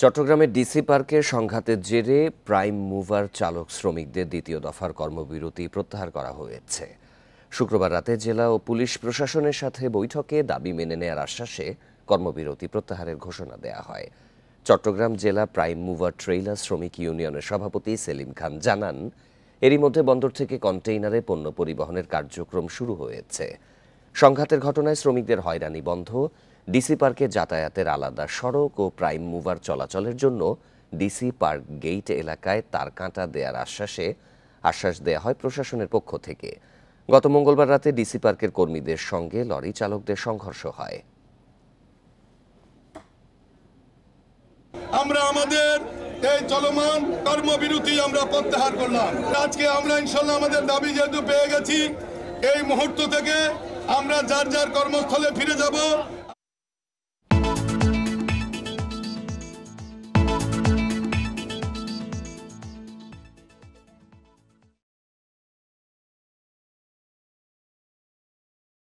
চট্টগ্রামের ডিসি পার্কের সংঘাতের জেরে প্রাইম মুভার চালক শ্রমিকদের দ্বিতীয় দফার কর্মবিরতি প্রত্যাহার করা হয়েছে। শুক্রবার রাতে জেলা ও পুলিশ প্রশাসনের সাথে বৈঠকে দাবি মেনে নেয়ার আশ্বাসে কর্মবিরতি প্রত্যাহারের ঘোষণা দেয়া হয়। চট্টগ্রাম জেলা প্রাইম মুভার ট্রেইলার শ্রমিক ইউনিয়নের সভাপতি সেলিম খান জানান, এরই মধ্যে বন্দর থেকে কন্টেইনারে পণ্য পরিবহনের কার্যক্রম শুরু হয়েছে। সংঘাতের ঘটনায় শ্রমিকদের হয়রানি বন্ধ, ডিসি পার্কে যাতায়াতের আলাদা সড়ক ও প্রাইম মুভার চলাচলের জন্য ডিসি পার্ক গেইট এলাকায় তার কাঁটা দেওয়ার আশ্বাস দেয়া হয় প্রশাসনের পক্ষ থেকে। গত মঙ্গলবার রাতে ডিসি পার্কের কর্মীদের সঙ্গে লরি চালকদের সংঘর্ষ হয়। আমরা আমাদের এই চলমান কর্মবিরতি আমরা প্রত্যাহার করলাম। আজকে আমরা ইনশাল্লাহ আমাদের দাবি যেহেতু পেয়ে গেছি, এই মুহূর্ত থেকে আমরা যার যার কর্মস্থলে ফিরে যাব।